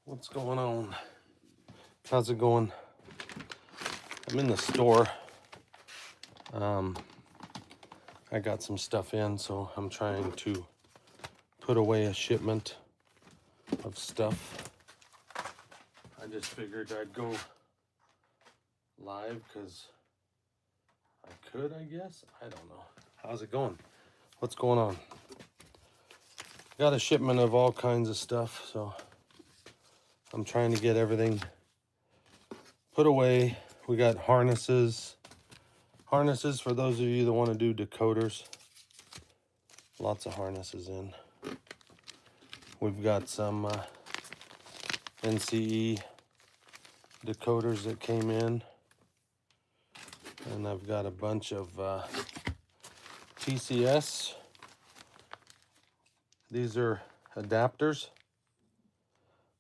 What's going on? How's it going? I'm in the store. I got some stuff in, so I'm trying to put away a shipment of stuff. I just figured I'd go live because I could, I guess. I don't know. How's it going? What's going on? Got a shipment of all kinds of stuff, so I'm trying to get everything put away. We got harnesses. Harnesses for those of you that want to do decoders. Lots of harnesses in. We've got some NCE decoders that came in. And I've got a bunch of TCS. These are adapters.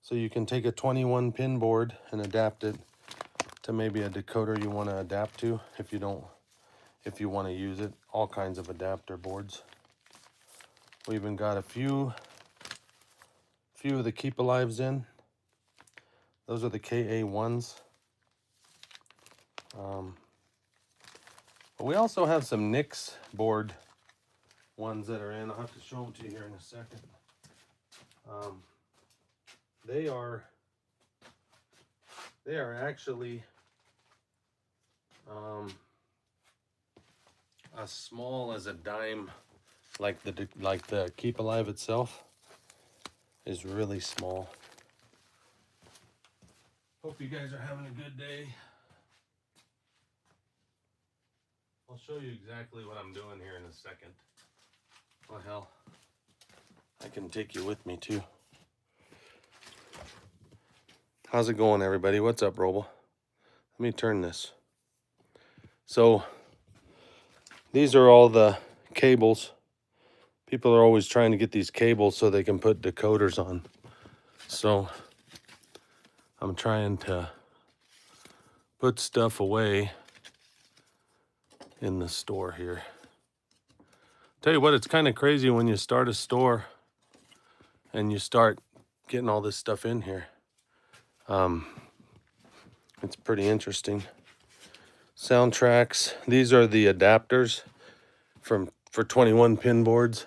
So you can take a 21 pin board and adapt it to maybe a decoder you want to adapt to if you want to use it. All kinds of adapter boards. We even got a few of the Keep Alives in. Those are the KA1s. But we also have some Nix board ones that are in. I'll have to show them to you here in a second. They are actually as small as a dime, like the Keep Alive itself is really small. Hope you guys are having a good day. I'll show you exactly what I'm doing here in a second. Well, hell, I can take you with me too. How's it going, everybody? What's up, Robo? Let me turn this. So, these are all the cables. People are always trying to get these cables so they can put decoders on. So, I'm trying to put stuff away in the store here. Tell you what, it's kind of crazy when you start a store and you start getting all this stuff in here. It's pretty interesting. Soundtracks. These are the adapters for 21 pin boards.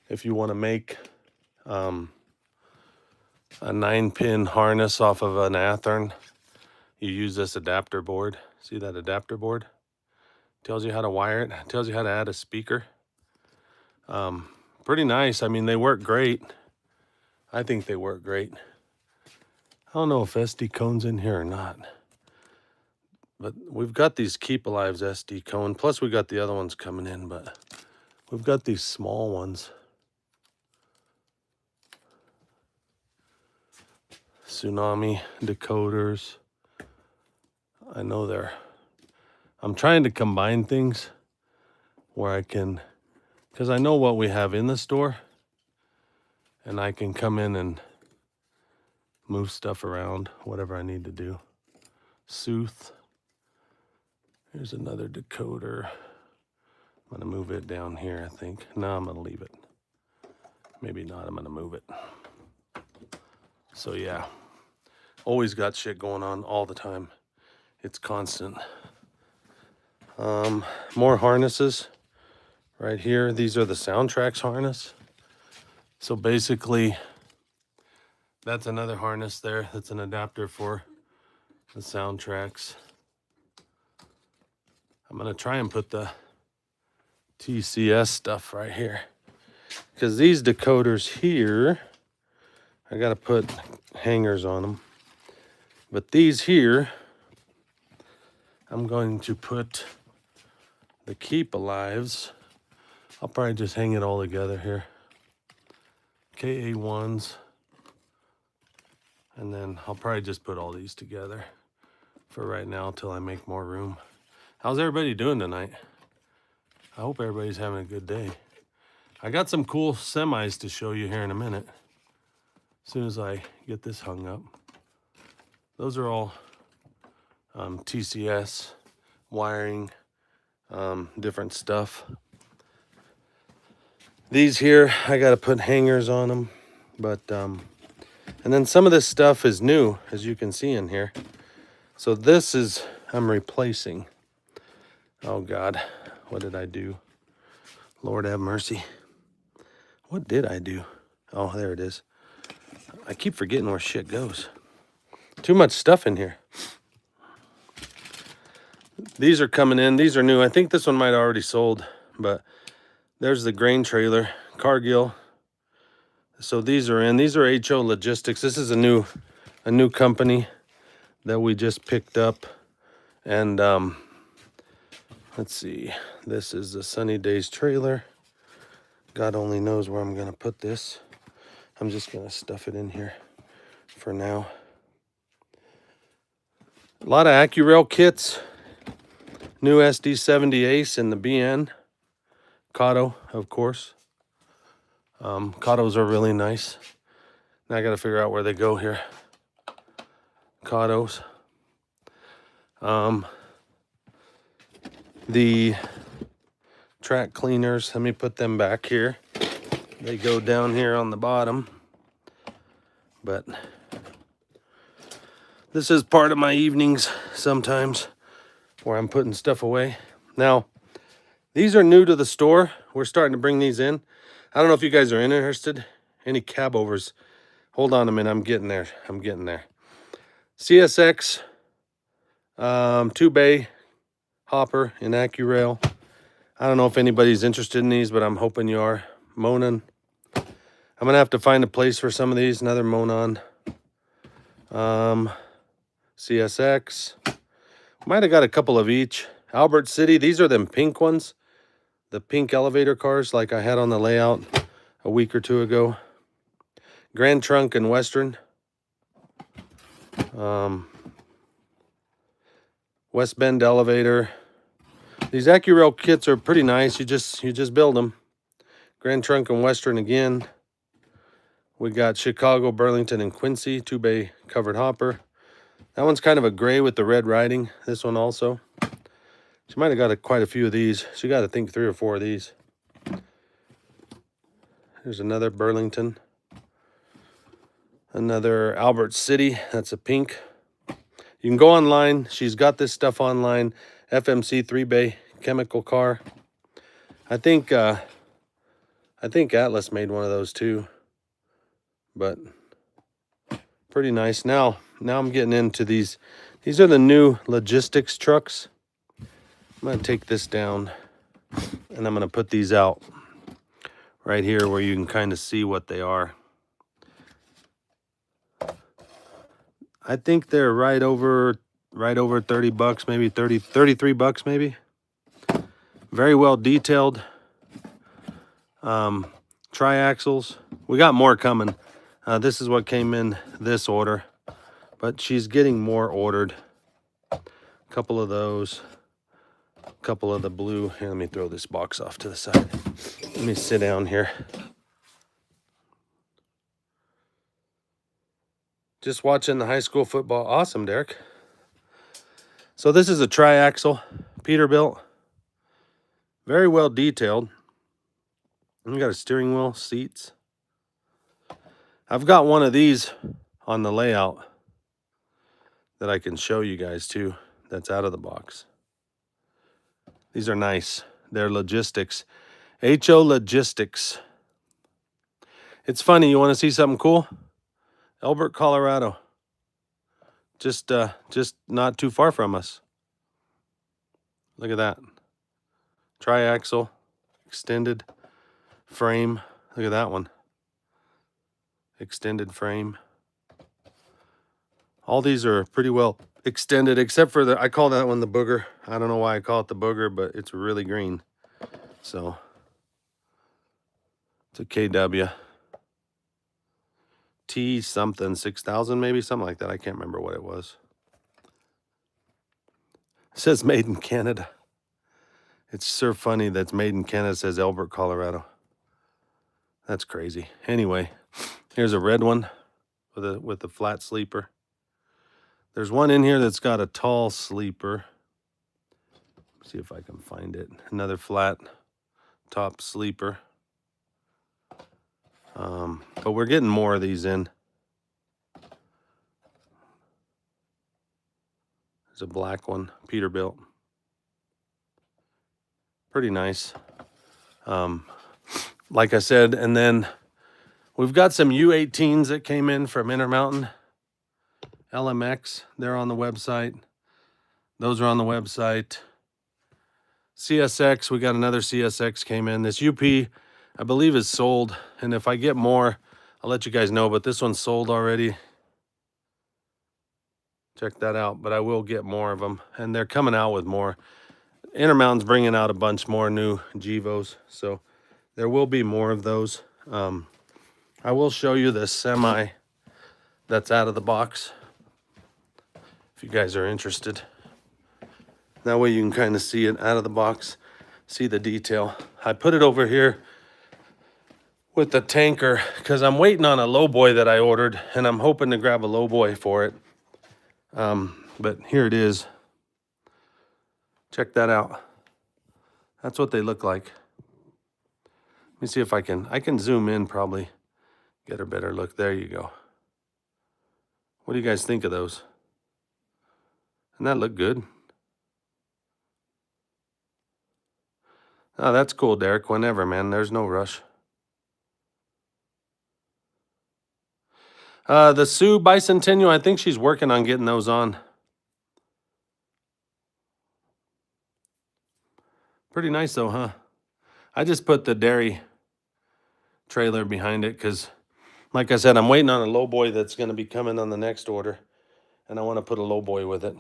If you want to make a 9-pin harness off of an Athearn, you use this adapter board. See that adapter board? Tells you how to wire it. Tells you how to add a speaker. Pretty nice. I mean, they work great. I think they work great. I don't know if SD cone's in here or not. But we've got these Keep Alives SD cone. Plus we got the other ones coming in, but we've got these small ones. Tsunami decoders. I know I'm trying to combine things where I can, because I know what we have in the store, and I can come in and move stuff around, whatever I need to do. Sooth. Here's another decoder. I'm gonna move it down here, I think. No, I'm gonna leave it. Maybe not, I'm gonna move it. So yeah, always got shit going on all the time. It's constant. More harnesses right here. These are the Soundtracks harness. So basically, that's another harness there. That's an adapter for the Soundtracks. I'm gonna try and put the TCS stuff right here, because these decoders here, I gotta put hangers on them. But these here, I'm going to put the Keep Alives. I'll probably just hang it all together here. KA1s. And then I'll probably just put all these together for right now till I make more room. How's everybody doing tonight? I hope everybody's having a good day. I got some cool semis to show you here in a minute. As soon as I get this hung up. Those are all TCS wiring, different stuff. These here, I gotta put hangers on them, but And then some of this stuff is new, as you can see in here. So this is, I'm replacing. Oh God, what did I do? Lord have mercy. What did I do? Oh, there it is. I keep forgetting where shit goes. Too much stuff in here. These are coming in. These are new. I think this one might have already sold, but there's the grain trailer, Cargill. So these are in. These are HO Logistics. This is a new company that we just picked up. And let's see. This is the Sunny Days trailer. God only knows where I'm going to put this. I'm just going to stuff it in here for now. A lot of AccuRail kits. New SD70 Ace and the BN. Kato, of course. Katos are really nice. Now I got to figure out where they go here. Katos. The track cleaners, let me put them back here. They go down here on the bottom. But this is part of my evenings sometimes where I'm putting stuff away. Now, these are new to the store. We're starting to bring these in. I don't know if you guys are interested. Any cab overs? Hold on a minute, I'm getting there. CSX 2-bay hopper in AccuRail. I don't know if anybody's interested in these, but I'm hoping you are. Monon. I'm gonna have to find a place for some of these. Another Monon. CSX. Might have got a couple of each. Albert City. These are them pink ones. The pink elevator cars like I had on the layout a week or two ago. Grand Trunk and Western. West Bend elevator. These AccuRail kits are pretty nice. You just build them. Grand Trunk and Western again. We got Chicago, Burlington, and Quincy 2-bay covered hopper. That one's kind of a gray with the red writing. This one also. She might have got quite a few of these. She got to think 3 or 4 of these. Here's another Burlington. Another Albert City. That's a pink. You can go online. She's got this stuff online. FMC 3-bay chemical car. I think Atlas made one of those too. But pretty nice. Now I'm getting into these. These are the new logistics trucks. I'm going to take this down and I'm going to put these out right here where you can kind of see what they are. I think they're right over 30 bucks, maybe 33 bucks maybe. Very well detailed. Triaxles. We got more coming. This is what came in this order, but she's getting more ordered. A couple of those, a couple of the blue. Here, let me throw this box off to the side. Let me sit down here. Just watching the high school football. Awesome, Derek. So this is a triaxle, Peterbilt. Very well detailed. We got a steering wheel, seats. I've got one of these on the layout that I can show you guys too. That's out of the box. These are nice. They're logistics. HO Logistics. It's funny. You want to see something cool? Elbert, Colorado. Just not too far from us. Look at that. Triaxle, extended frame. Look at that one. Extended frame. All these are pretty well extended, except for I call that one the booger. I don't know why I call it the booger, but it's really green. So it's a KW. T something, 6,000 maybe, something like that. I can't remember what it was. It says made in Canada. It's so funny that's made in Canada. It says Elbert, Colorado. That's crazy. Anyway, here's a red one with a flat sleeper. There's one in here that's got a tall sleeper. Let's see if I can find it. Another flat top sleeper. But we're getting more of these in. There's a black one, Peterbilt. Pretty nice. Like I said, and then we've got some U18s that came in from Intermountain. LMX, they're on the website. Those are on the website. CSX, we got another CSX came in. This UP, I believe, is sold. And if I get more, I'll let you guys know. But this one's sold already. Check that out. But I will get more of them. And they're coming out with more. Intermountain's bringing out a bunch more new Gevos. So there will be more of those. I will show you the semi that's out of the box, if you guys are interested. That way you can kind of see it out of the box, see the detail. I put it over here with the tanker because I'm waiting on a lowboy that I ordered, and I'm hoping to grab a lowboy for it. But here it is. Check that out. That's what they look like. Let me see if I can zoom in, probably get a better look. There you go. What do you guys think of those? Doesn't that look good? Oh, that's cool, Derek. Whenever, man. There's no rush. The Sue Bicentennial, I think she's working on getting those on. Pretty nice though, huh? I just put the dairy trailer behind it because, like I said, I'm waiting on a lowboy that's going to be coming on the next order, and I want to put a lowboy with it.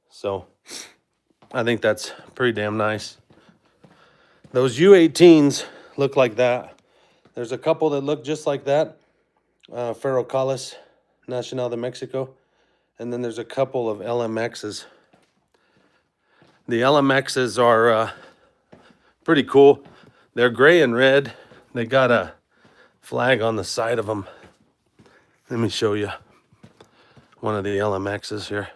So I think that's pretty damn nice. Those U18s look like that. There's a couple that look just like that. Ferrocalis Nacional de Mexico. And then there's a couple of LMXs. The LMXs are pretty cool. They're gray and red. They got a flag on the side of them. Let me show you one of the LMXs here.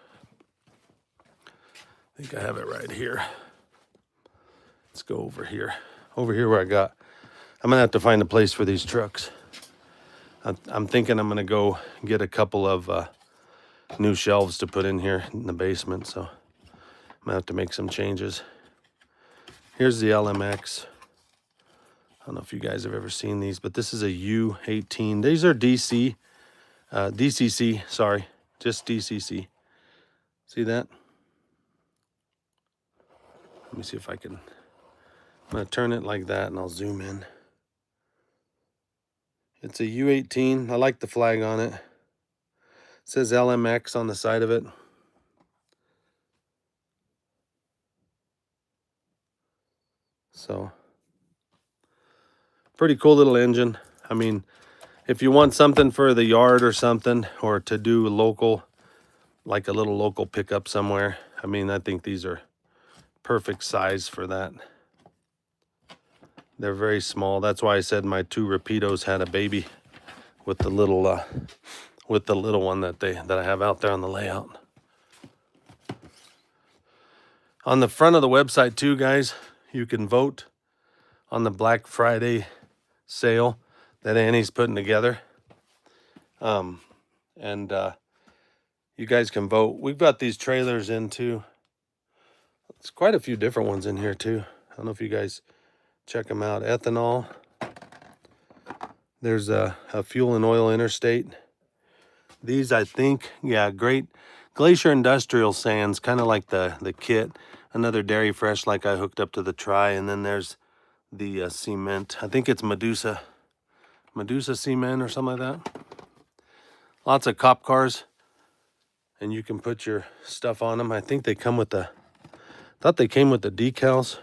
I think I have it right here. Let's go over here. Over here where I'm gonna have to find a place for these trucks. I'm thinking I'm gonna go get a couple of new shelves to put in here in the basement, so I'm gonna have to make some changes. Here's the LMX. I don't know if you guys have ever seen these, but this is a U18. These are DCC, sorry, just DCC. See that? Let me see if I can. I'm gonna turn it like that and I'll zoom in. It's a U18. I like the flag on it. It says LMX on the side of it. So, pretty cool little engine. I mean, if you want something for the yard or something, or to do local, like a little local pickup somewhere, I mean, I think these are perfect size for that. They're very small. That's why I said my two Rapidos had a baby with the little one that I have out there on the layout. On the front of the website too, guys, you can vote on the Black Friday sale that Annie's putting together. You guys can vote. We've got these trailers in too. There's quite a few different ones in here too. I don't know if you guys check them out. Ethanol. There's a fuel and oil interstate. These, I think, yeah, great. Glacier Industrial Sands, kind of like the kit. Another Dairy Fresh like I hooked up to the Tri. And then there's the cement. I think it's Medusa cement or something like that. Lots of cop cars. And you can put your stuff on them. I think they come with thought they came with the decals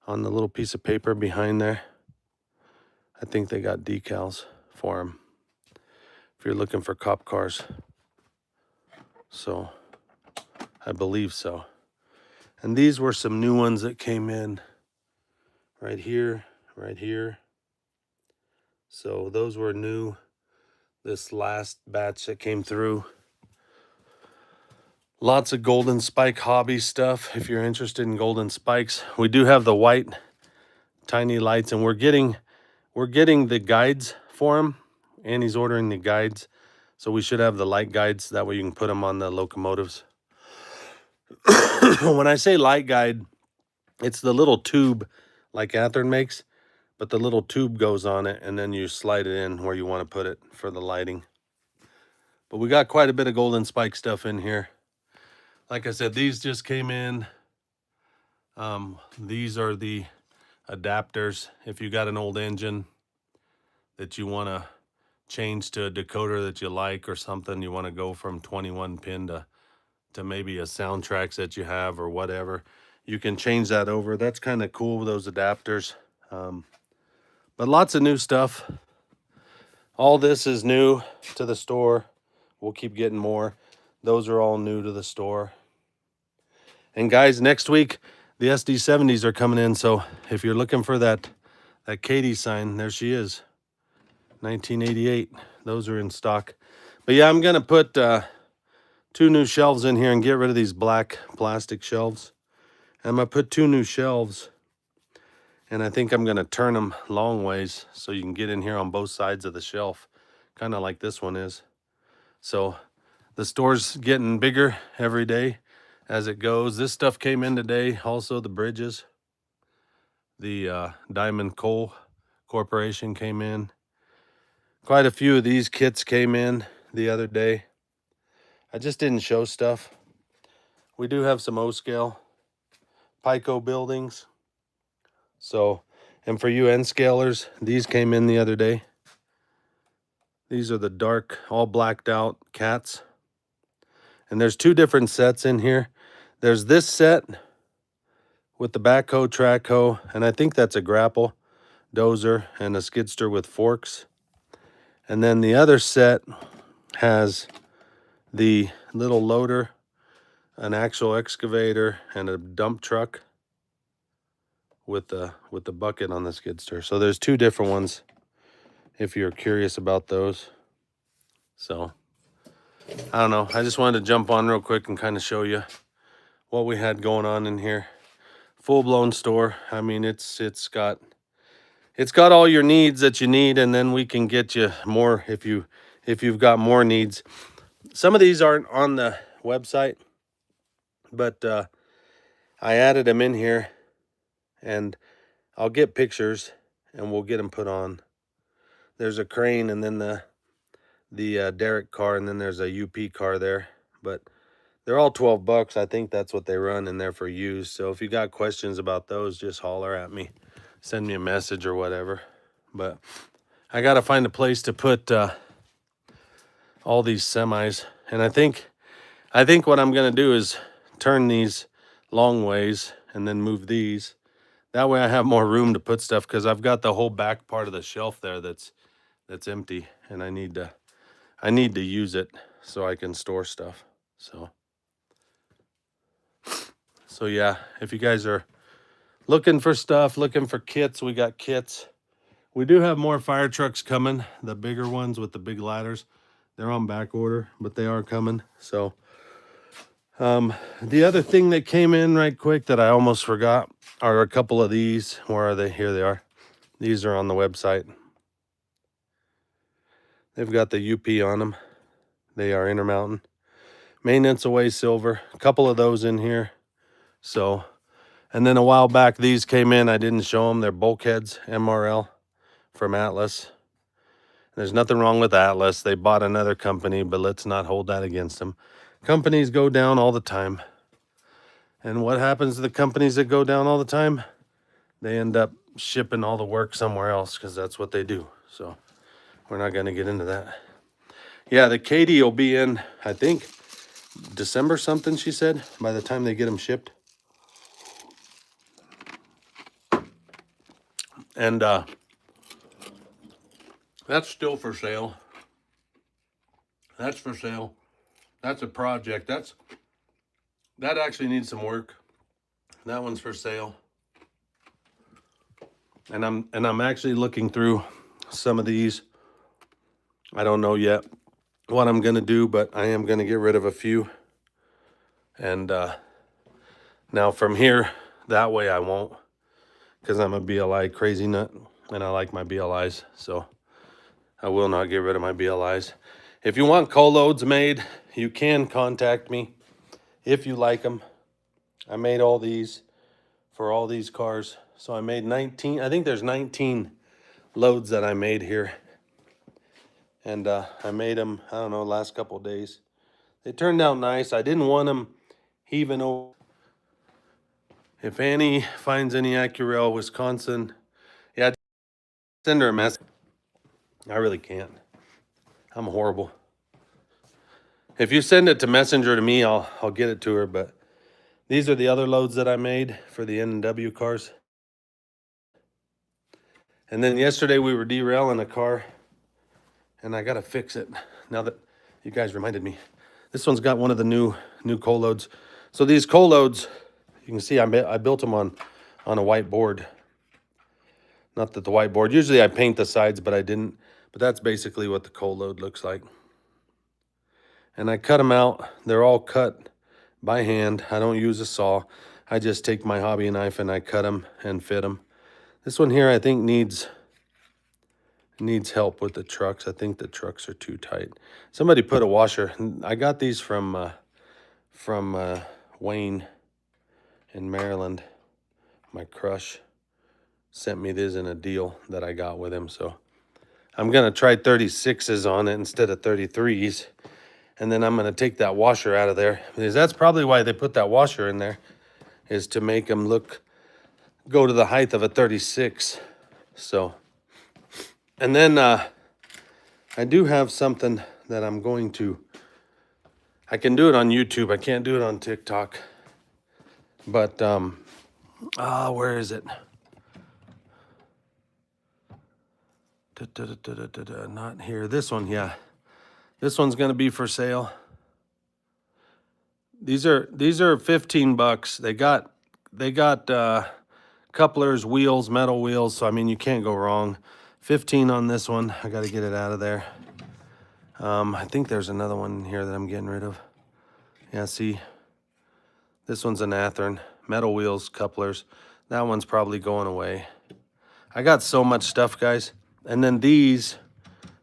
on the little piece of paper behind there. I think they got decals for them if you're looking for cop cars. So I believe so. And these were some new ones that came in right here. So those were new this last batch that came through. Lots of Golden Spike hobby stuff if you're interested in Golden Spikes. We do have the white tiny lights, and we're getting the guides for them. Annie's ordering the guides, so we should have the light guides. That way you can put them on the locomotives. When I say light guide, it's the little tube like Athearn makes, but the little tube goes on it, and then you slide it in where you want to put it for the lighting. But we got quite a bit of golden spike stuff in here. Like I said, these just came in. These are the adapters. If you got an old engine that you want to change to a decoder that you like or something, you want to go from 21 pin to maybe a soundtracks that you have or whatever, you can change that over. That's kind of cool with those adapters. But lots of new stuff. All this is new to the store. We'll keep getting more. Those are all new to the store. And guys, next week the SD70s are coming in, so if you're looking for that Katie sign, there she is, 1988. Those are in stock. But yeah, I'm gonna put 2 new shelves in here and get rid of these black plastic shelves. And I'm gonna put 2 new shelves, and I think I'm gonna turn them long ways so you can get in here on both sides of the shelf, kind of like this one is. So the store's getting bigger every day as it goes. This stuff came in today. Also the bridges. The Diamond Coal Corporation came in. Quite a few of these kits came in the other day. I just didn't show stuff. We do have some O-scale Pico buildings. So, and for you N-scalers, these came in the other day. These are the dark, all blacked out cats. And there's 2 different sets in here. There's this set with the backhoe, track hoe, and I think that's a grapple, dozer, and a skidster with forks. And then the other set has the little loader, an actual excavator, and a dump truck with the bucket on the skidster. So there's 2 different ones if you're curious about those. So I don't know. I just wanted to jump on real quick and kind of show you what we had going on in here. Full-blown store. I mean, it's got all your needs that you need, and then we can get you more if you've got more needs. Some of these aren't on the website, but I added them in here, and I'll get pictures and we'll get them put on. There's a crane, and then the derrick car, and then there's a UP car there, but they're all 12 bucks. I think that's what they run, and they're for use. So if you got questions about those, just holler at me, send me a message or whatever. But I got to find a place to put all these semis, and I think what I'm gonna do is turn these long ways and then move these. That way I have more room to put stuff, because I've got the whole back part of the shelf there that's empty, and I need to use it so I can store stuff. So yeah, if you guys are looking for stuff, looking for kits, we got kits. We do have more fire trucks coming, the bigger ones with the big ladders. They're on back order, but they are coming. So the other thing that came in right quick that I almost forgot are a couple of these. Where are they? Here they are. These are on the website. They've got the UP on them. They are Intermountain. Maintenance Away Silver. A couple of those in here. So, and then a while back, these came in. I didn't show them. They're bulkheads, MRL from Atlas. There's nothing wrong with Atlas. They bought another company, but let's not hold that against them. Companies go down all the time. And what happens to the companies that go down all the time? They end up shipping all the work somewhere else, because that's what they do. So we're not going to get into that. Yeah, the Katie will be in, I think, December something, she said, by the time they get them shipped. And that's still for sale. That's for sale. That's a project. That actually needs some work. That one's for sale. And I'm actually looking through some of these. I don't know yet what I'm gonna do, but I am gonna get rid of a few. And now from here, that way I won't, because I'm a BLI crazy nut and I like my BLIs. So I will not get rid of my BLIs. If you want coal loads made, you can contact me if you like them. I made all these for all these cars. So I made 19, I think there's 19 loads that I made here. And I made them, I don't know, last couple of days. They turned out nice. I didn't want them heaving over. If Annie finds any Accurel, Wisconsin, yeah, send her a message. I really can't. I'm horrible. If you send it to Messenger to me, I'll get it to her. But these are the other loads that I made for the N&W cars. And then yesterday we were derailing a car, and I gotta fix it. Now that you guys reminded me, this one's got one of the new coal loads. So these coal loads, you can see I built them on a whiteboard. Not that the whiteboard, usually I paint the sides, but I didn't. But that's basically what the coal load looks like. And I cut them out. They're all cut by hand. I don't use a saw. I just take my hobby knife and I cut them and fit them. This one here I think needs help with the trucks. I think the trucks are too tight. Somebody put a washer. I got these from Wayne in Maryland. My crush sent me this in a deal that I got with him. So I'm gonna try 36s on it instead of 33s. And then I'm gonna take that washer out of there, because that's probably why they put that washer in there, is to make them go to the height of a 36. So, and then I do have something that I'm going to, I can do it on YouTube. I can't do it on TikTok. But, where is it? Not here. This one, yeah. This one's gonna be for sale. These are 15 bucks. They got couplers, wheels, metal wheels. So I mean, you can't go wrong. 15 on this one. I got to get it out of there. I think there's another one here that I'm getting rid of. Yeah, see, this one's an Athearn. Metal wheels, couplers. That one's probably going away. I got so much stuff, guys. And then these,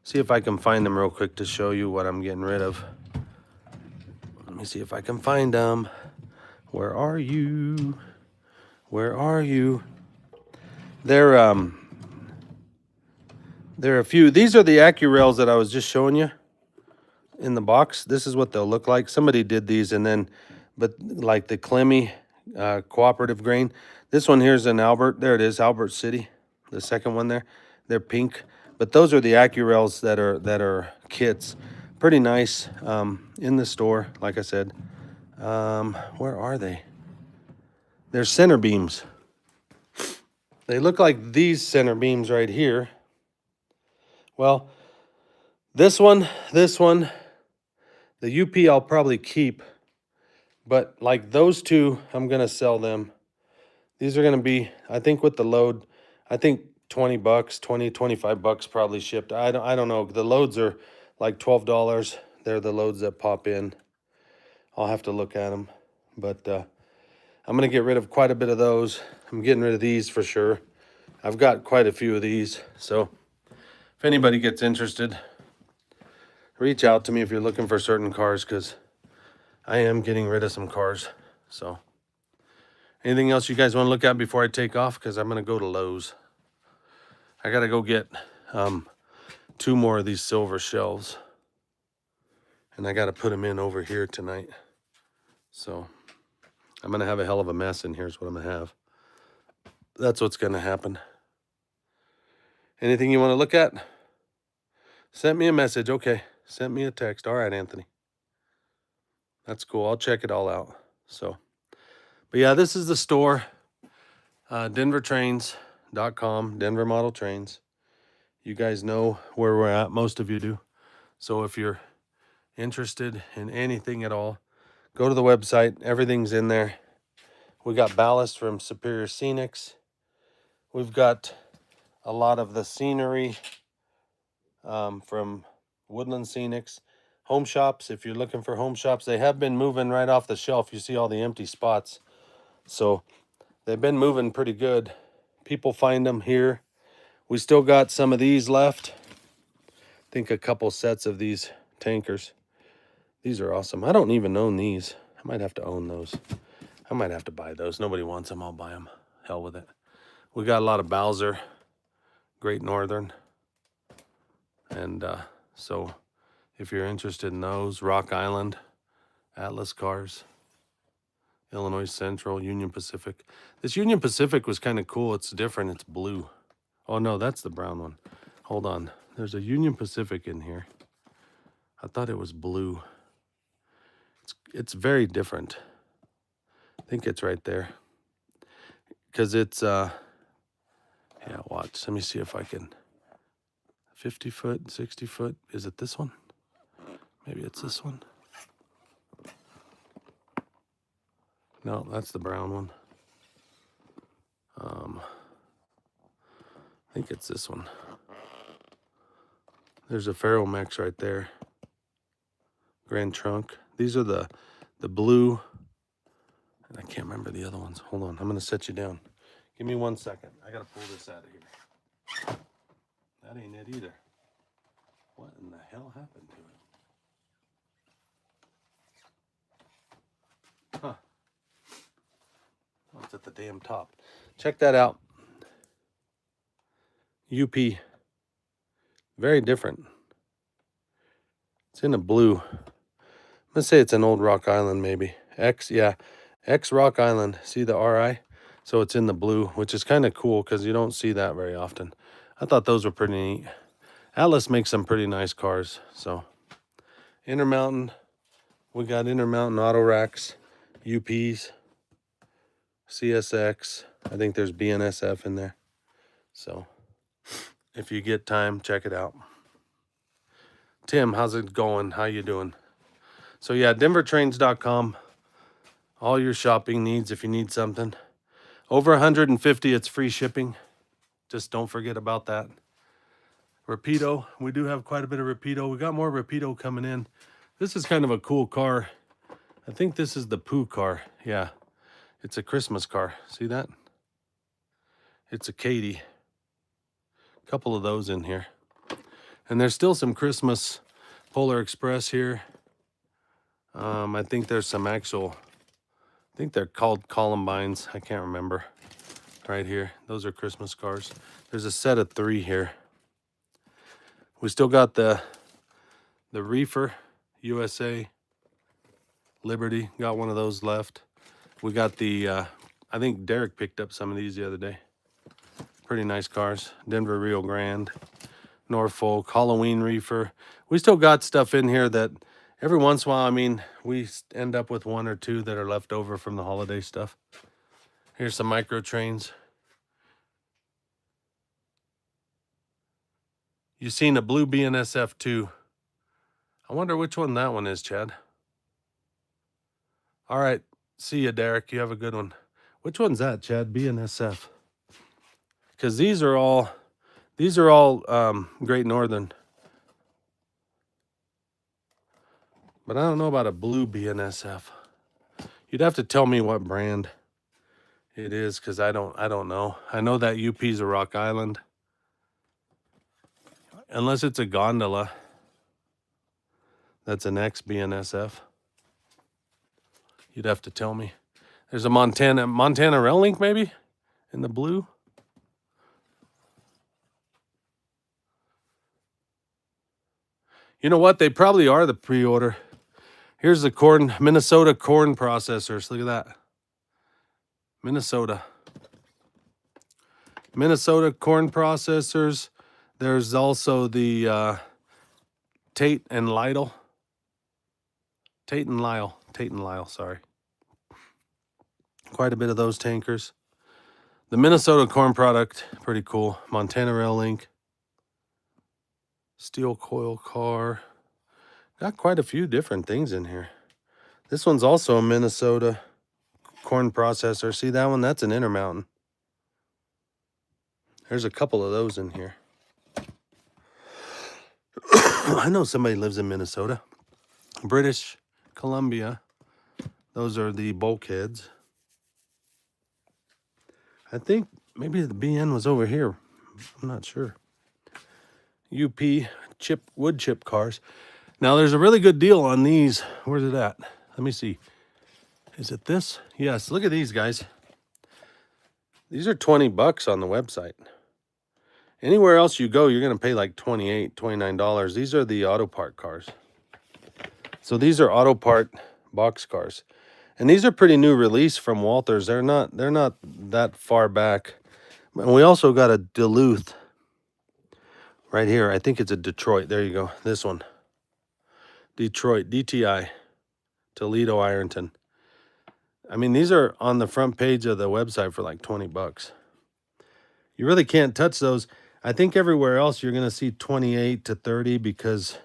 see if I can find them real quick to show you what I'm getting rid of. Let me see if I can find them. Where are you? Where are you? They're a few. These are the Accurels that I was just showing you in the box. This is what they'll look like. Somebody did these, and then, but like the Clemmy cooperative grain. This one here's in Albert. There it is, Albert City. The second one there. They're pink. But those are the Accurels that are kits. Pretty nice in the store, like I said. Where are they? They're center beams. They look like these center beams right here. Well, this one, the UP I'll probably keep, but like those two, I'm gonna sell them. These are gonna be, I think with the load, I think 20 bucks, 25 bucks probably shipped. I don't know. The loads are like $12. They're the loads that pop in. I'll have to look at them, but I'm gonna get rid of quite a bit of those. I'm getting rid of these for sure. I've got quite a few of these, so if anybody gets interested, reach out to me if you're looking for certain cars, because I am getting rid of some cars. So anything else you guys want to look at before I take off? Because I'm going to go to Lowe's. I got to go get 2 more of these silver shelves. And I got to put them in over here tonight. So I'm going to have a hell of a mess, and here's what I'm going to have. That's what's going to happen. Anything you want to look at? Send me a message. Okay. Send me a text. All right, Anthony. That's cool. I'll check it all out. So, but yeah, this is the store. DenverTrains.com. Denver Model Trains. You guys know where we're at. Most of you do. So if you're interested in anything at all, go to the website. Everything's in there. We got ballast from Superior Scenics. We've got a lot of the scenery from Woodland Scenics. Home shops, if you're looking for home shops, they have been moving right off the shelf. You see all the empty spots. So they've been moving pretty good. People find them here. We still got some of these left. I think a couple sets of these tankers. These are awesome. I don't even own these. I might have to own those. I might have to buy those. Nobody wants them. I'll buy them. Hell with it. We got a lot of Bowser, Great Northern. And so if you're interested in those, Rock Island, Atlas cars, Illinois Central, Union Pacific. This Union Pacific was kind of cool. It's different. It's blue. Oh, no, that's the brown one. Hold on. There's a Union Pacific in here. I thought it was blue. It's very different. I think it's right there. Because it's, yeah, watch. Let me see if I can. 50 foot, 60 foot. Is it this one? Maybe it's this one. No, that's the brown one. I think it's this one. There's a Ferromex right there. Grand Trunk. These are the blue. And I can't remember the other ones. Hold on. I'm going to set you down. Give me 1 second. I got to pull this out of here. That ain't it either. What in the hell happened to it? Huh. Oh, it's at the damn top. Check that out. UP. Very different. It's in a blue. Let's say it's an old Rock Island maybe. X, yeah. X Rock Island. See the RI? So it's in the blue, which is kind of cool because you don't see that very often. I thought those were pretty neat. Atlas makes some pretty nice cars. So Intermountain. We got Intermountain auto racks, UPs, CSX. I think there's BNSF in there. So if you get time, check it out. Tim, how's it going? How you doing? So yeah, denvertrains.com. All your shopping needs if you need something. Over 150, it's free shipping. Just don't forget about that. Rapido, we do have quite a bit of Rapido. We got more Rapido coming in. This is kind of a cool car. I think this is the Pooh car. Yeah, it's a Christmas car. See that? It's a Katie. A couple of those in here. And there's still some Christmas Polar Express here. I think there's some actual, I think they're called Columbines. I can't remember. Right here. Those are Christmas cars. There's a set of 3 here. We still got the Reefer USA Liberty. Got one of those left. We got the, I think Derek picked up some of these the other day. Pretty nice cars. Denver Rio Grande, Norfolk, Halloween Reefer. We still got stuff in here that every once in a while, I mean, we end up with 1 or 2 that are left over from the holiday stuff. Here's some micro trains. You've seen a blue BNSF too. I wonder which one that one is, Chad. All right. See you, Derek. You have a good one. Which one's that, Chad? BNSF. Because these are all Great Northern. But I don't know about a blue BNSF. You'd have to tell me what brand it is, because I don't know. I know that UP's a Rock Island. Unless it's a gondola. That's an X BNSF. You'd have to tell me. There's a Montana Rail Link maybe in the blue. You know what? They probably are the pre-order. Here's the Minnesota corn processors. Look at that. Minnesota corn processors. There's also the Tate and Lyle, sorry. Quite a bit of those tankers. The Minnesota corn product, pretty cool. Montana Rail Link. Steel coil car. Got quite a few different things in here. This one's also a Minnesota corn processor. See that one? That's an Intermountain. There's a couple of those in here. I know somebody lives in Minnesota. British Columbia. Those are the bulkheads. I think maybe the BN was over here. I'm not sure. UP wood chip cars. Now there's a really good deal on these. Where's it at? Let me see. Is it this? Yes, look at these guys. These are 20 bucks on the website. Anywhere else you go, you're going to pay like $28, $29. These are the auto part cars. So these are auto part box cars. And these are pretty new release from Walthers. They're not that far back. And we also got a Duluth right here. I think it's a Detroit. There you go. This one. Detroit, DTI, Toledo, Ironton. I mean, these are on the front page of the website for like 20 bucks. You really can't touch those. I think everywhere else you're going to see 28 to 30 because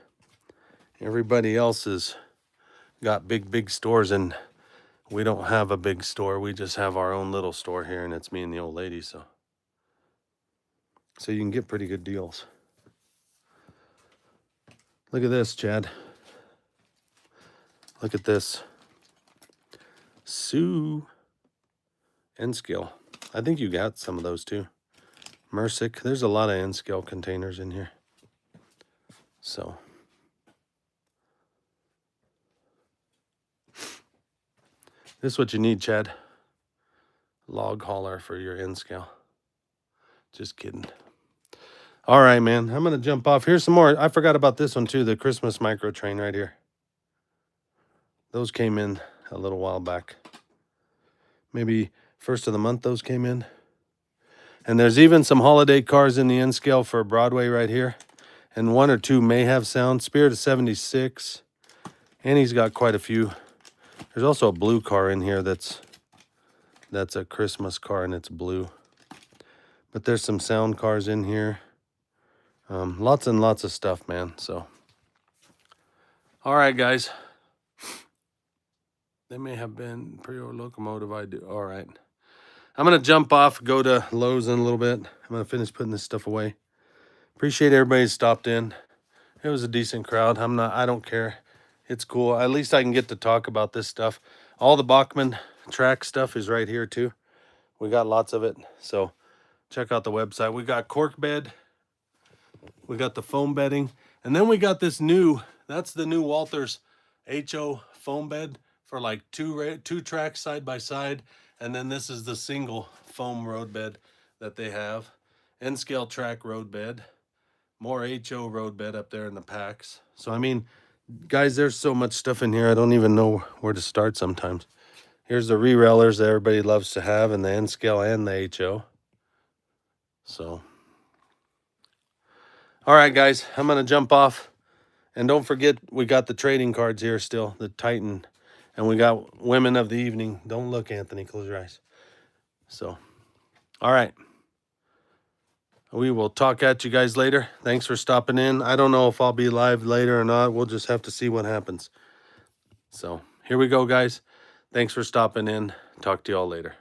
everybody else has got big stores, and we don't have a big store. We just have our own little store here, and it's me and the old lady. So you can get pretty good deals. Look at this, Chad. Look at this. Sue N-Scale. I think you got some of those too. Mercic. There's a lot of N-Scale containers in here. So this is what you need, Chad. Log hauler for your N-Scale. Just kidding. All right, man. I'm going to jump off. Here's some more. I forgot about this one too. The Christmas micro train right here. Those came in a little while back. Maybe first of the month those came in. And there's even some holiday cars in the N-Scale for Broadway right here. And one or two may have sound. Spirit of 76. And he's got quite a few. There's also a blue car in here that's a Christmas car, and it's blue. But there's some sound cars in here. Lots and lots of stuff, man. So, all right, guys. They may have been pre-order locomotive. I do. All right. I'm going to jump off, go to Lowe's in a little bit. I'm going to finish putting this stuff away. Appreciate everybody who stopped in. It was a decent crowd. I don't care. It's cool. At least I can get to talk about this stuff. All the Bachmann track stuff is right here too. We got lots of it. So check out the website. We got cork bed. We got the foam bedding. And then we got this new, that's the new Walthers HO foam bed for like two tracks side by side. And then this is the single foam road bed that they have. N-Scale track road bed. More HO road bed up there in the packs. So, I mean, guys, there's so much stuff in here. I don't even know where to start sometimes. Here's the re-railers that everybody loves to have, and the N-Scale and the HO. So, all right, guys, I'm going to jump off. And don't forget, we got the trading cards here still, the Titan. And we got Women of the Evening. Don't look, Anthony. Close your eyes. So, all right. We will talk at you guys later. Thanks for stopping in. I don't know if I'll be live later or not. We'll just have to see what happens. So, here we go, guys. Thanks for stopping in. Talk to you all later.